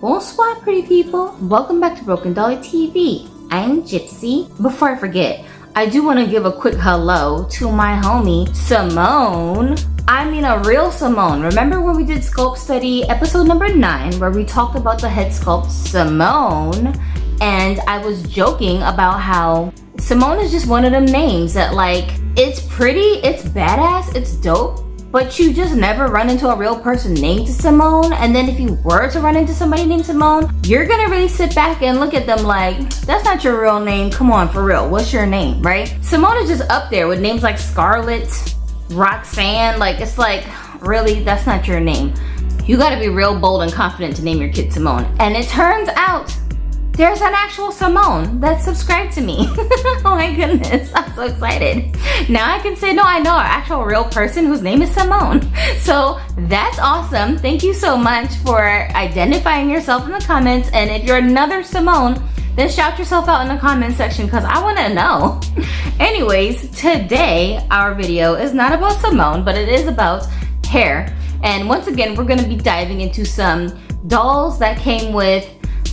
Bonsoir, pretty people. Welcome back to Broken Dolly TV. I'm Gypsy. Before I forget, I do want to give a quick hello to my homie, Simone. I mean a real Simone. Remember when we did sculpt study episode number 9 where we talked about the head sculpt Simone? And I was joking about how Simone is just one of them names that like, it's pretty, it's badass, it's dope, but you just never run into a real person named Simone. And then if you were to run into somebody named Simone, you're gonna really sit back and look at them like, that's not your real name. Come on, for real, what's your name, right? Simone is just up there with names like Scarlett, Roxanne. Like, it's like, really, that's not your name. You gotta be real bold and confident to name your kid Simone. And it turns out there's an actual Simone that subscribed to me. Oh my goodness, I'm so excited. Now I can say, no, I know an actual real person whose name is Simone. So that's awesome. Thank you so much for identifying yourself in the comments. And if you're another Simone, then shout yourself out in the comment section because I want to know. Anyways, today our video is not about Simone, but it is about hair. And once again, we're going to be diving into some dolls that came with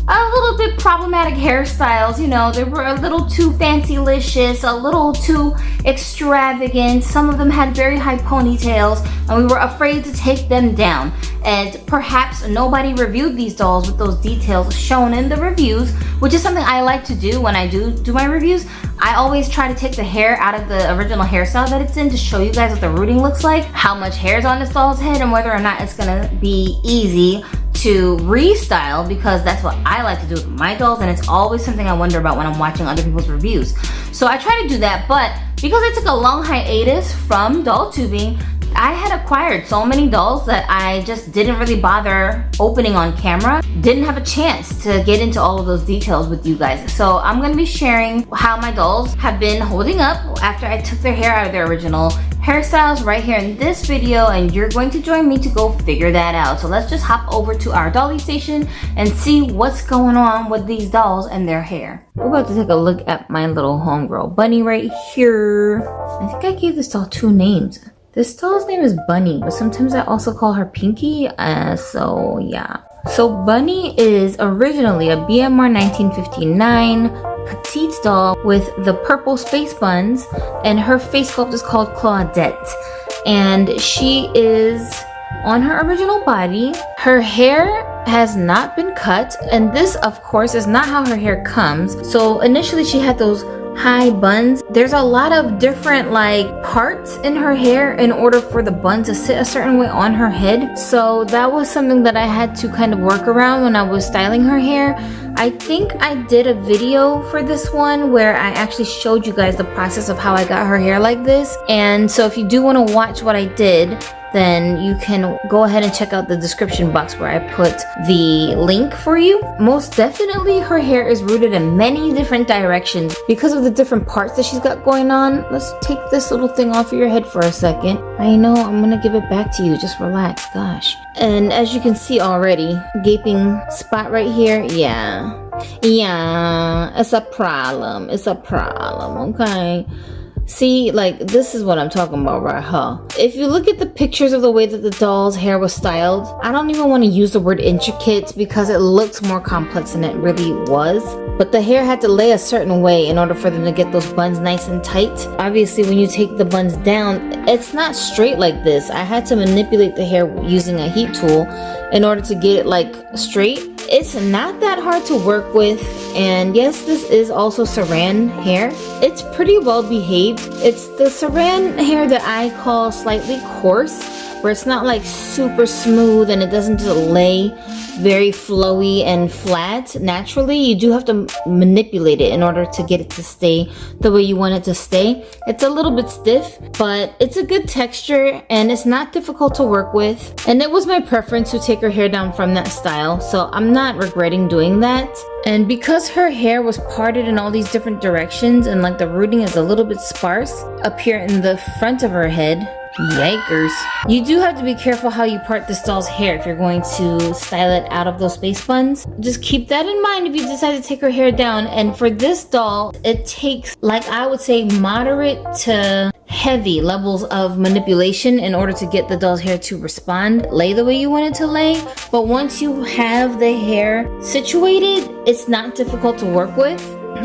a little bit problematic hairstyles. You know, they were a little too fancy-licious, a little too extravagant. Some of them had very high ponytails, and we were afraid to take them down. And perhaps nobody reviewed these dolls with those details shown in the reviews, which is something I like to do when I do my reviews. I always try to take the hair out of the original hairstyle that it's in to show you guys what the rooting looks like, how much hair is on this doll's head, and whether or not it's gonna be easy to restyle, because that's what I like to do with my dolls, and it's always something I wonder about when I'm watching other people's reviews. So I try to do that, but because I took a long hiatus from doll tubing, I had acquired so many dolls that I just didn't really bother opening on camera. Didn't have a chance to get into all of those details with you guys. So I'm gonna be sharing how my dolls have been holding up after I took their hair out of their original hairstyles right here in this video, and you're going to join me to go figure that out. So let's just hop over to our dolly station and see what's going on with these dolls and their hair. We're about to take a look at my little homegirl Bunny right here. I think I gave this doll 2 names. This doll's name is Bunny, but sometimes I also call her Pinky, so yeah. So Bunny is originally a BMR 1959 petite doll with the purple space buns, and her face sculpt is called Claudette. And she is on her original body. Her hair has not been cut, and this of course is not how her hair comes. So initially she had those high buns. There's a lot of different like parts in her hair in order for the bun to sit a certain way on her head. So that was something that I had to kind of work around when I was styling her hair. I think I did a video for this one where I actually showed you guys the process of how I got her hair like this. And so if you do want to watch what I did, then you can go ahead and check out the description box where I put the link for you. Most definitely her hair is rooted in many different directions because of the different parts that she's got going on. Let's take this little thing off of your head for a second. I know, I'm gonna give it back to you, just relax, gosh. And as you can see already, gaping spot right here, yeah, it's a problem, okay? See, like, this is what I'm talking about right here. If you look at the pictures of the way that the doll's hair was styled, I don't even want to use the word intricate because it looks more complex than it really was. But the hair had to lay a certain way in order for them to get those buns nice and tight. Obviously, when you take the buns down, it's not straight like this. I had to manipulate the hair using a heat tool in order to get it like straight. It's not that hard to work with, and yes, this is also saran hair. It's pretty well behaved. It's the saran hair that I call slightly coarse, where it's not like super smooth and it doesn't just lay very flowy and flat naturally. You do have to manipulate it in order to get it to stay the way you want it to stay. It's a little bit stiff, but it's a good texture and it's not difficult to work with. And it was my preference to take her hair down from that style, so I'm not regretting doing that. And because her hair was parted in all these different directions and like the rooting is a little bit sparse up here in the front of her head, Yikers. You do have to be careful how you part this doll's hair if you're going to style it out of those space buns. Just keep that in mind if you decide to take her hair down. And for this doll, it takes, like I would say, moderate to heavy levels of manipulation in order to get the doll's hair to respond, lay the way you want it to lay. But once you have the hair situated, it's not difficult to work with.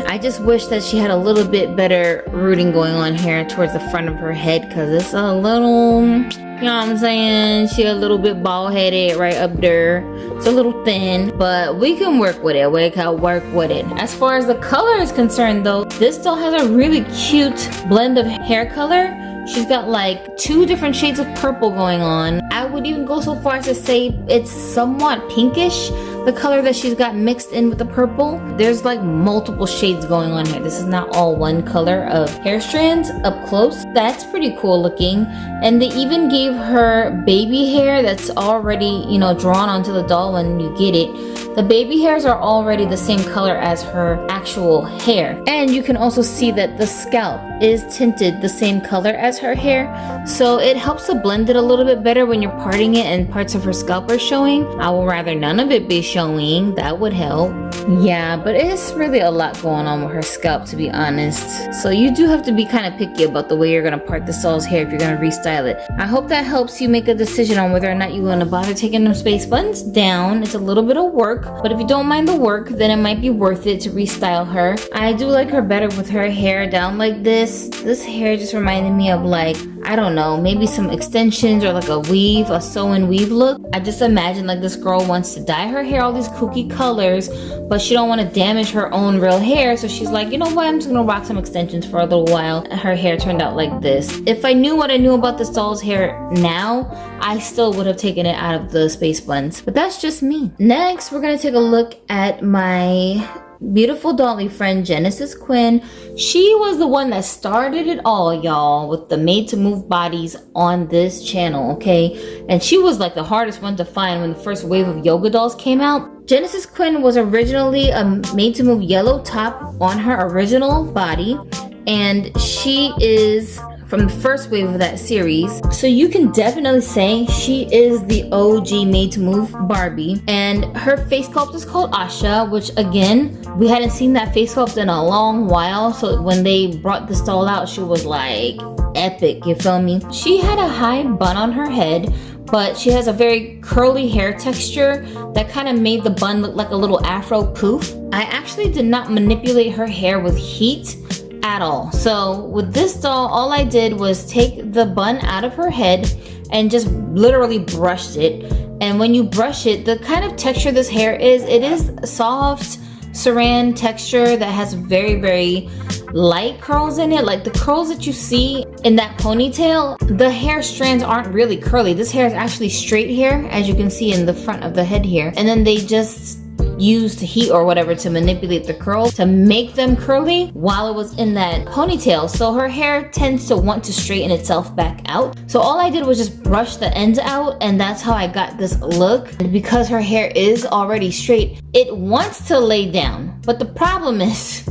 I just wish that she had a little bit better rooting going on here towards the front of her head, because it's a little, you know what I'm saying, she a little bit bald headed right up there. It's a little thin, but we can work with it. We can work with it. As far as the color is concerned though, this doll has a really cute blend of hair color. She's got like 2 different shades of purple going on. I would even go so far as to say it's somewhat pinkish, the color that she's got mixed in with the purple. There's like multiple shades going on here. This is not all one color of hair strands up close. That's pretty cool looking. And they even gave her baby hair that's already, you know, drawn onto the doll when you get it. The baby hairs are already the same color as her actual hair. And you can also see that the scalp is tinted the same color as her hair. So it helps to blend it a little bit better when you're parting it and parts of her scalp are showing. I would rather none of it be showing. That would help. Yeah, but it's really a lot going on with her scalp, to be honest. So you do have to be kind of picky about the way you're going to part this doll's hair if you're going to restyle it. I hope that helps you make a decision on whether or not you want to bother taking them space buns down. It's a little bit of work, but if you don't mind the work, then it might be worth it to restyle her. I do like her better with her hair down like this. This hair just reminded me of, like, I don't know, maybe some extensions or like a weave, a sew and weave look. I just imagine like this girl wants to dye her hair all these kooky colors, but she don't want to damage her own real hair, so she's like, you know what, I'm just gonna rock some extensions for a little while. Her hair turned out like this. If I knew what I knew about this doll's hair now, I still would have taken it out of the space buns, but that's just me. Next, we're gonna take a look at my beautiful dolly friend Genesis Quinn. She was the one that started it all, y'all, with the made to move bodies on this channel, okay? And she was like the hardest one to find when the first wave of yoga dolls came out. Genesis Quinn was originally a made to move yellow top on her original body, and she is from the first wave of that series. So you can definitely say she is the OG made to move Barbie. And her face sculpt is called Asha, which again, we hadn't seen that face sculpt in a long while. So when they brought this doll out, she was like epic, you feel me? She had a high bun on her head, but she has a very curly hair texture that kind of made the bun look like a little afro poof. I actually did not manipulate her hair with heat at all. So with this doll, all I did was take the bun out of her head and just literally brushed it. And when you brush it, the kind of texture this hair is, it is soft saran texture that has very, very light curls in it. Like the curls that you see in that ponytail, the hair strands aren't really curly. This hair is actually straight hair, as you can see in the front of the head here. And then they just used heat or whatever to manipulate the curls to make them curly while it was in that ponytail. So her hair tends to want to straighten itself back out. So all I did was just brush the ends out, and that's how I got this look. And because her hair is already straight, it wants to lay down. But the problem is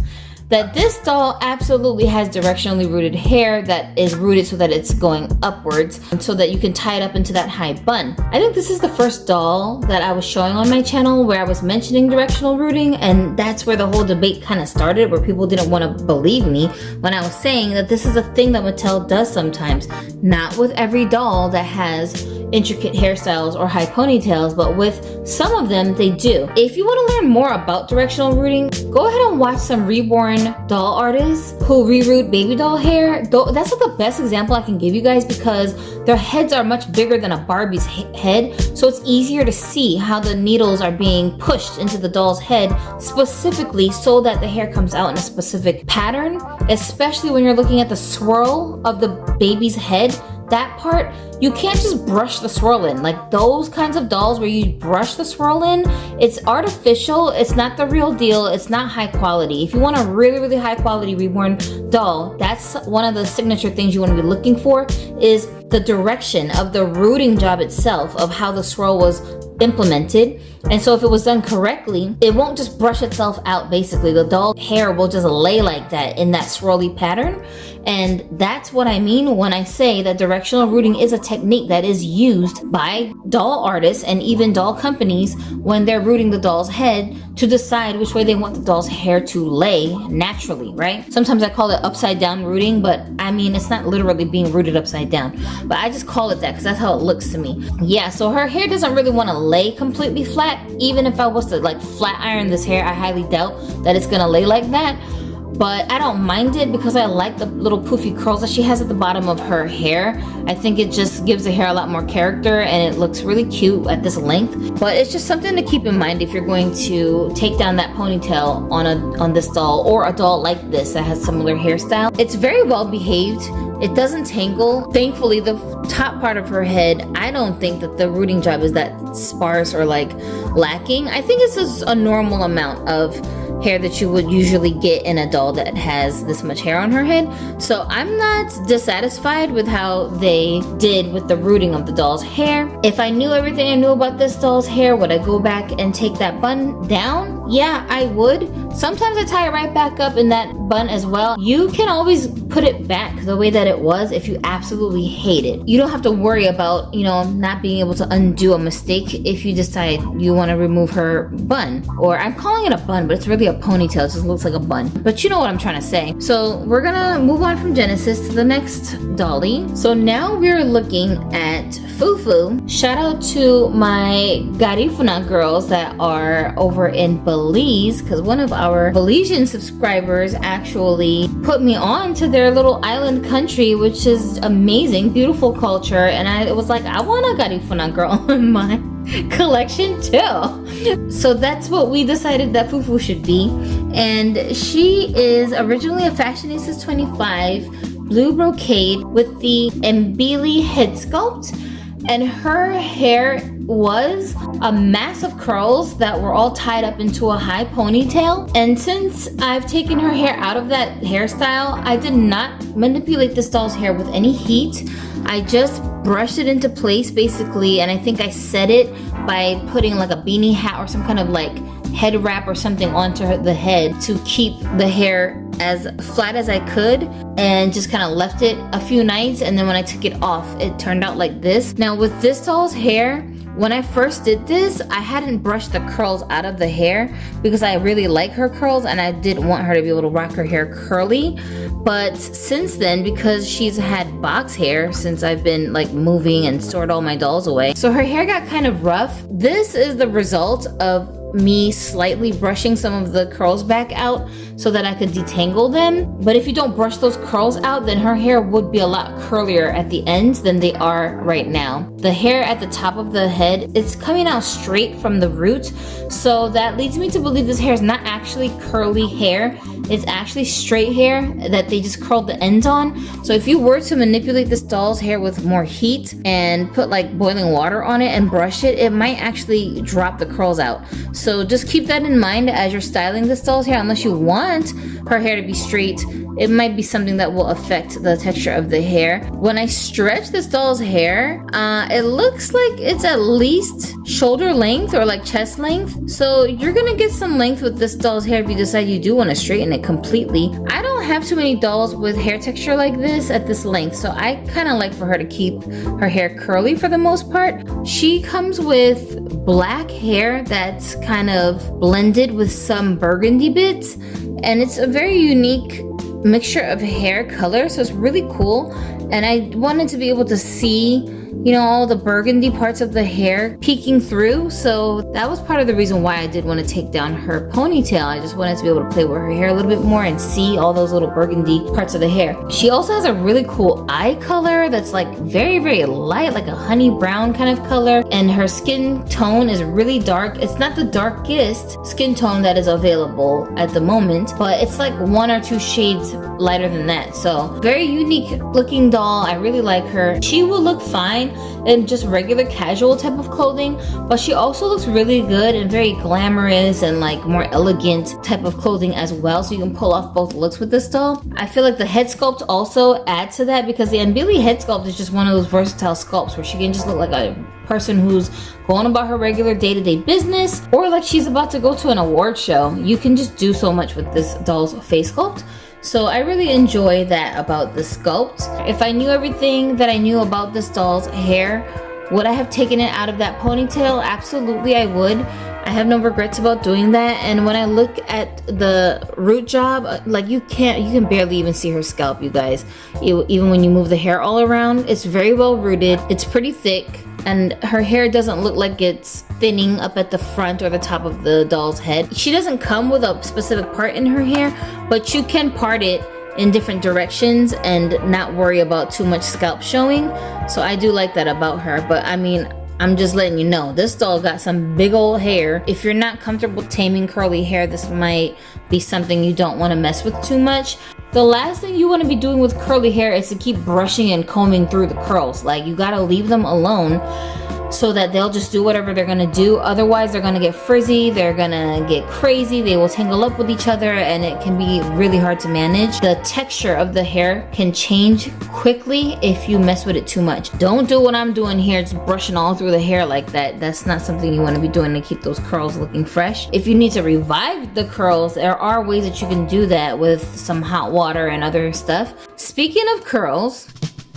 that this doll absolutely has directionally rooted hair that is rooted so that it's going upwards, so that you can tie it up into that high bun. I think this is the first doll that I was showing on my channel where I was mentioning directional rooting, and that's where the whole debate kind of started, where people didn't want to believe me when I was saying that this is a thing that Mattel does sometimes. Not with every doll that has intricate hairstyles or high ponytails, but with some of them they do. If you want to learn more about directional rooting, go ahead and watch some reborn doll artists who reroot baby doll hair. That's like the best example I can give you guys, because their heads are much bigger than a Barbie's head, so it's easier to see how the needles are being pushed into the doll's head specifically so that the hair comes out in a specific pattern, especially when you're looking at the swirl of the baby's head. That part, you can't just brush the swirl in. Like those kinds of dolls where you brush the swirl in, it's artificial, it's not the real deal, it's not high quality. If you want a really, really high quality reborn doll, that's one of the signature things you want to be looking for, is the direction of the rooting job itself, of how the swirl was implemented. And so if it was done correctly, it won't just brush itself out. Basically, the doll hair will just lay like that in that swirly pattern. And that's what I mean when I say that directional rooting is a technique that is used by doll artists and even doll companies when they're rooting the doll's head to decide which way they want the doll's hair to lay naturally, right? Sometimes I call it upside down rooting, but I mean, it's not literally being rooted upside down, but I just call it that because that's how it looks to me. Yeah, so her hair doesn't really want to lay completely flat. Even if I was to like flat iron this hair, I highly doubt that it's gonna lay like that. But I don't mind it because I like the little poofy curls that she has at the bottom of her hair. I think it just gives the hair a lot more character and it looks really cute at this length. But it's just something to keep in mind if you're going to take down that ponytail on this doll or a doll like this that has similar hairstyle. It's very well behaved. It doesn't tangle. Thankfully, the top part of her head, I don't think that the rooting job is that sparse or like lacking. I think it's just a normal amount of hair that you would usually get in a doll that has this much hair on her head. So I'm not dissatisfied with how they did with the rooting of the doll's hair. If I knew everything I knew about this doll's hair, would I go back and take that bun down? Yeah, I would. Sometimes I tie it right back up in that bun as well. You can always put it back the way that it was if you absolutely hate it. You don't have to worry about, not being able to undo a mistake if you decide you want to remove her bun. Or I'm calling it a bun, but it's really a ponytail. It just looks like a bun. But you know what I'm trying to say. So we're gonna move on from Genesis to the next dolly. So now we're looking at Fufu. Shout out to my Garifuna girls that are over in Belize, because one of our Belizean subscribers actually put me on to their little island country, which is amazing, beautiful culture, and I was like, I want a Garifuna girl in my collection too. So that's what we decided that Fufu should be. And she is originally a Fashionistas 25 blue brocade with the Mbili head sculpt, and her hair was a mass of curls that were all tied up into a high ponytail. And since I've taken her hair out of that hairstyle, I did not manipulate this doll's hair with any heat. I just brushed it into place basically, and I think I set it by putting like a beanie hat or some kind of like head wrap or something onto the head to keep the hair as flat as I could, and just kind of left it a few nights, and then when I took it off it turned out like this. Now with this doll's hair, when I first did this, I hadn't brushed the curls out of the hair because I really like her curls and I didn't want her to be able to rock her hair curly. But since then, because she's had box hair since I've been like moving and stored all my dolls away, so her hair got kind of rough. This is the result of me slightly brushing some of the curls back out so that I could detangle them. But if you don't brush those curls out, then her hair would be a lot curlier at the ends than they are right now. The hair at the top of the head, it's coming out straight from the root, so that leads me to believe this hair is not actually curly hair. It's actually straight hair that they just curled the ends on. So if you were to manipulate this doll's hair with more heat and put like boiling water on it and brush it, it might actually drop the curls out. So just keep that in mind as you're styling this doll's hair. Unless you want her hair to be straight, it might be something that will affect the texture of the hair. When I stretch this doll's hair, it looks like it's at least shoulder length or like chest length. So you're gonna get some length with this doll's hair if you decide you do want to straighten it completely. I don't have too many dolls with hair texture like this at this length, so I kind of like for her to keep her hair curly for the most part. She comes with black hair that's kind of blended with some burgundy bits, and it's a very unique mixture of hair color, so it's really cool. And I wanted to be able to see, all the burgundy parts of the hair peeking through, so that was part of the reason why I did want to take down her ponytail. I just wanted to be able to play with her hair a little bit more and see all those little burgundy parts of the hair. She also has a really cool eye color that's like very, very light, like a honey brown kind of color, and her skin tone is really dark. It's not the darkest skin tone that is available at the moment, but it's like 1 or 2 shades lighter than that. So very unique looking doll. I really like her. She will look fine fine in just regular casual type of clothing, but she also looks really good and very glamorous and like more elegant type of clothing as well, so you can pull off both looks with this doll. I feel like the head sculpt also adds to that, because the Unbilly head sculpt is just one of those versatile sculpts where she can just look like a person who's going about her regular day-to-day business, or like she's about to go to an award show. You can just do so much with this doll's face sculpt. So I really enjoy that about the sculpt. If I knew everything that I knew about this doll's hair, would I have taken it out of that ponytail? Absolutely, I would. I have no regrets about doing that. And when I look at the root job, like you can barely even see her scalp, you guys. Even when you move the hair all around, it's very well rooted. It's pretty thick, and her hair doesn't look like it's thinning up at the front or the top of the doll's head. She doesn't come with a specific part in her hair, but you can part it in different directions and not worry about too much scalp showing. So I do like that about her. But I mean, I'm just letting you know, this doll got some big old hair. If you're not comfortable taming curly hair, this might be something you don't want to mess with too much. The last thing you want to be doing with curly hair is to keep brushing and combing through the curls. Like, you gotta leave them alone so that they'll just do whatever they're gonna do. Otherwise, they're gonna get frizzy, they're gonna get crazy, they will tangle up with each other, and it can be really hard to manage. The texture of the hair can change quickly if you mess with it too much. Don't do what I'm doing here, just brushing all through the hair like that. That's not something you want to be doing to keep those curls looking fresh. If you need to revive the curls, there are ways that you can do that with some hot water and other stuff. Speaking of curls,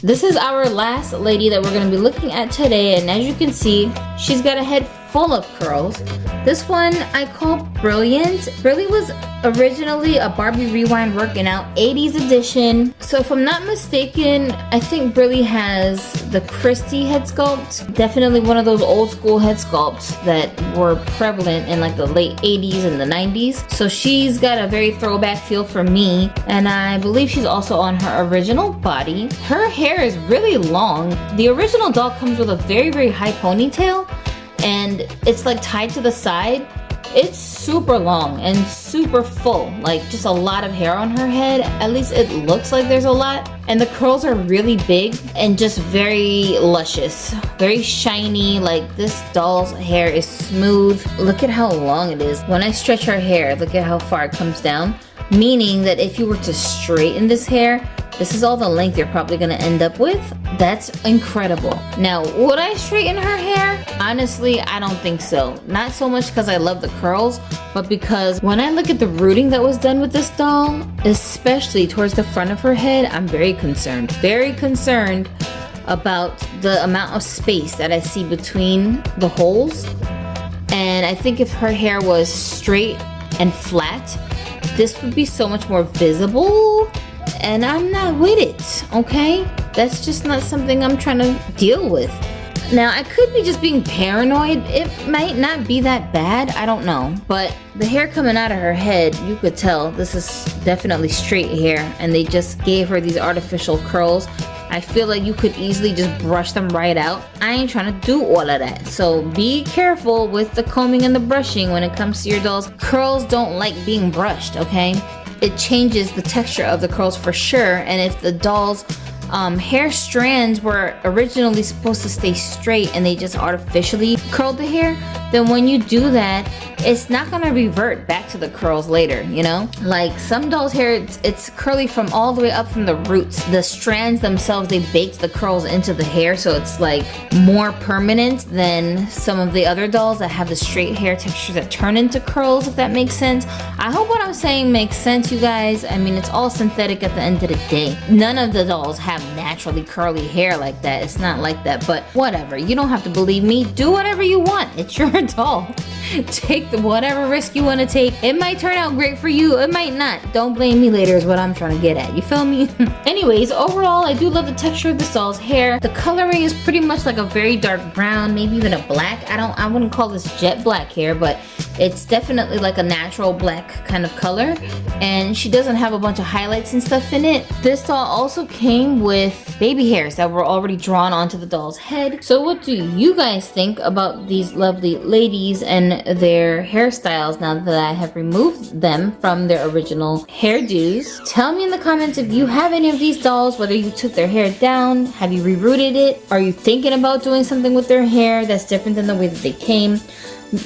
this is our last lady that we're going to be looking at today, and as you can see, she's got a head full of curls. This one I call Brilliant. Brilliant was originally a Barbie Rewind Working Out 80s edition. So if I'm not mistaken, I think Brilliant has the Christie head sculpt. Definitely one of those old school head sculpts that were prevalent in like the late 80s and the 90s. So she's got a very throwback feel for me, and I believe she's also on her original body. Her hair is really long. The original doll comes with a very, very high ponytail, and it's like tied to the side. It's super long and super full, like just a lot of hair on her head. At least it looks like there's a lot. And the curls are really big and just very luscious, very shiny. Like, this doll's hair is smooth. Look at how long it is. When I stretch her hair, look at how far it comes down, meaning that if you were to straighten this hair, this is all the length you're probably gonna end up with. That's incredible. Now, would I straighten her hair? Honestly, I don't think so. Not so much because I love the curls, but because when I look at the rooting that was done with this doll, especially towards the front of her head, I'm very concerned about the amount of space that I see between the holes. And I think if her hair was straight and flat, this would be so much more visible. And I'm not with it, okay? That's just not something I'm trying to deal with. Now, I could be just being paranoid. It might not be that bad, I don't know. But the hair coming out of her head, you could tell this is definitely straight hair, and they just gave her these artificial curls. I feel like you could easily just brush them right out. I ain't trying to do all of that. So be careful with the combing and the brushing when it comes to your dolls. Curls don't like being brushed, okay? It changes the texture of the curls for sure. And if the doll's hair strands were originally supposed to stay straight and they just artificially curled the hair, then when you do that, it's not gonna revert back to the curls later, you know? Like, some dolls' hair, it's curly from all the way up from the roots. The strands themselves, they baked the curls into the hair, so it's like more permanent than some of the other dolls that have the straight hair textures that turn into curls, if that makes sense. I hope what I'm saying makes sense, you guys. I mean, it's all synthetic at the end of the day. None of the dolls have naturally curly hair like that. It's not like that, but whatever. You don't have to believe me. Do whatever you want. It's your doll. Take whatever risk you want to take. It might turn out great for you, it might not. Don't blame me later is what I'm trying to get at. You feel me? Anyways, overall, I do love the texture of this doll's hair. The coloring is pretty much like a very dark brown, maybe even a black. I wouldn't call this jet black hair, but it's definitely like a natural black kind of color. And she doesn't have a bunch of highlights and stuff in it. This doll also came with baby hairs that were already drawn onto the doll's head. So what do you guys think about these lovely ladies and their hairstyles now that I have removed them from their original hairdos. Tell me in the comments if you have any of these dolls, whether you took their hair down, have you rerooted it, are you thinking about doing something with their hair that's different than the way that they came.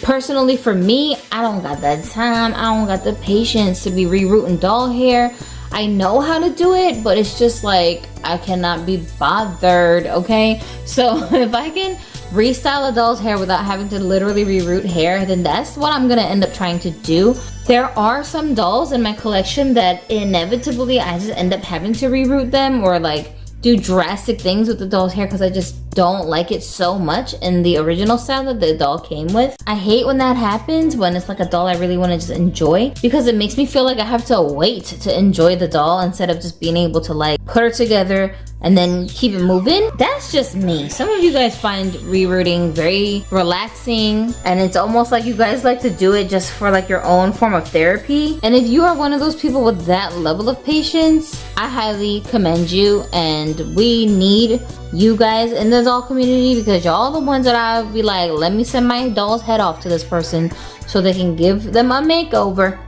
Personally, for me, I don't got that time. I don't got the patience to be rerooting doll hair. I know how to do it, but it's just like I cannot be bothered, okay? So if I can restyle a doll's hair without having to literally reroot hair, then that's what I'm gonna end up trying to do. There are some dolls in my collection that inevitably I just end up having to reroot them or like do drastic things with the doll's hair because I just don't like it so much in the original style that the doll came with. I hate when that happens, when it's like a doll I really want to just enjoy, because it makes me feel like I have to wait to enjoy the doll instead of just being able to like put her together and then keep it moving. That's just me. Some of you guys find rerooting very relaxing, and it's almost like you guys like to do it just for like your own form of therapy. And if you are one of those people with that level of patience, I highly commend you, and we need you guys in the doll community, because y'all the ones that I'll be like, let me send my doll's head off to this person so they can give them a makeover.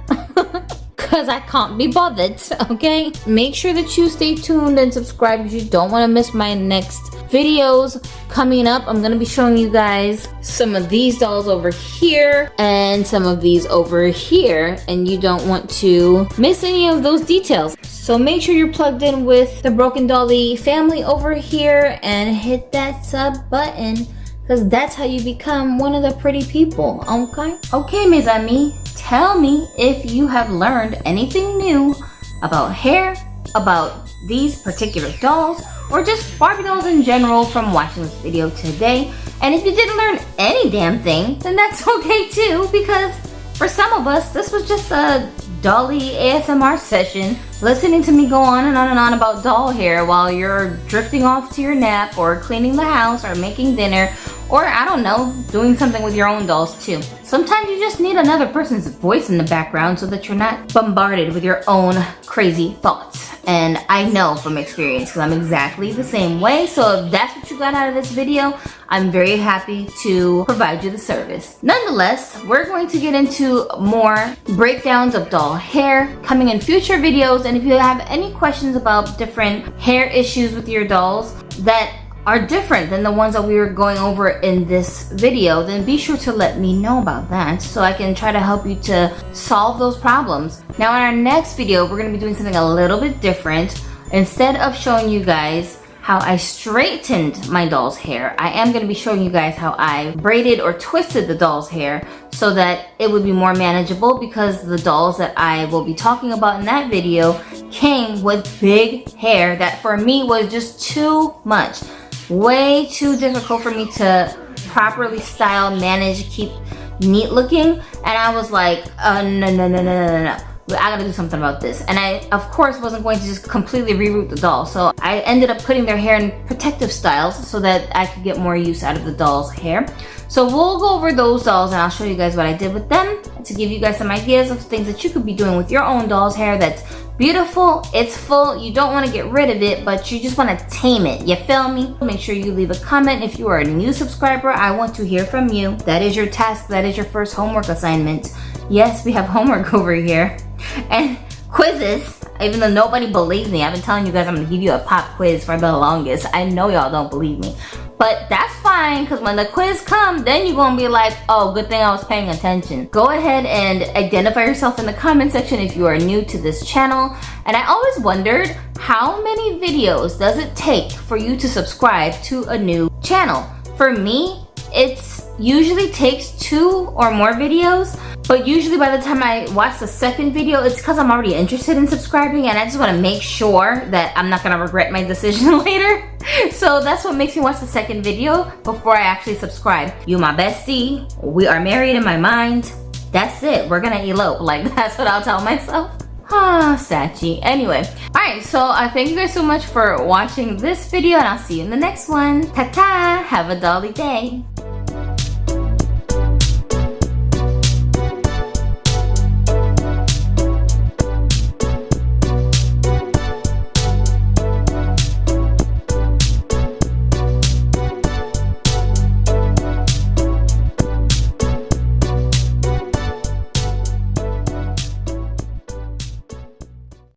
Because I can't be bothered, okay? Make sure that you stay tuned and subscribe if you don't want to miss my next videos coming up. I'm going to be showing you guys some of these dolls over here and some of these over here, and you don't want to miss any of those details. So make sure you're plugged in with the Broken Dolly family over here and hit that sub button, because that's how you become one of the pretty people, okay? Okay, mes amis, tell me if you have learned anything new about hair, about these particular dolls, or just Barbie dolls in general from watching this video today. And if you didn't learn any damn thing, then that's okay too, because for some of us, this was just a Dolly ASMR session, listening to me go on and on and on about doll hair while you're drifting off to your nap or cleaning the house or making dinner, or I don't know, doing something with your own dolls too. Sometimes you just need another person's voice in the background so that you're not bombarded with your own crazy thoughts. And I know from experience, because I'm exactly the same way. So if that's what you got out of this video, I'm very happy to provide you the service. Nonetheless, we're going to get into more breakdowns of doll hair coming in future videos. And if you have any questions about different hair issues with your dolls that are different than the ones that we were going over in this video, then be sure to let me know about that so I can try to help you to solve those problems. Now in our next video, we're going to be doing something a little bit different. Instead of showing you guys how I straightened my doll's hair, I am going to be showing you guys how I braided or twisted the doll's hair so that it would be more manageable, because the dolls that I will be talking about in that video came with big hair that for me was just too much. Way too difficult for me to properly style, manage, keep neat looking. And I was like, no. I gotta do something about this. And I, of course, wasn't going to just completely reroot the doll. So I ended up putting their hair in protective styles so that I could get more use out of the doll's hair. So we'll go over those dolls and I'll show you guys what I did with them to give you guys some ideas of things that you could be doing with your own doll's hair that's beautiful, it's full, you don't want to get rid of it, but you just want to tame it, you feel me? Make sure you leave a comment. If you are a new subscriber, I want to hear from you. That is your task, that is your first homework assignment. Yes, we have homework over here. And quizzes, even though nobody believes me. I've been telling you guys I'm going to give you a pop quiz for the longest. I know y'all don't believe me. But that's fine, because when the quiz comes, then you're going to be like, oh, good thing I was paying attention. Go ahead and identify yourself in the comment section if you are new to this channel. And I always wondered, how many videos does it take for you to subscribe to a new channel? For me, it's usually takes 2 or more videos. But usually by the time I watch the second video, it's because I'm already interested in subscribing and I just want to make sure that I'm not going to regret my decision later. So that's what makes me watch the second video before I actually subscribe. You my bestie, we are married in my mind. That's it, we're going to elope. Like, that's what I'll tell myself. Ah, Sachi. Anyway, alright, so I thank you guys so much for watching this video and I'll see you in the next one. Ta-ta! Have a dolly day.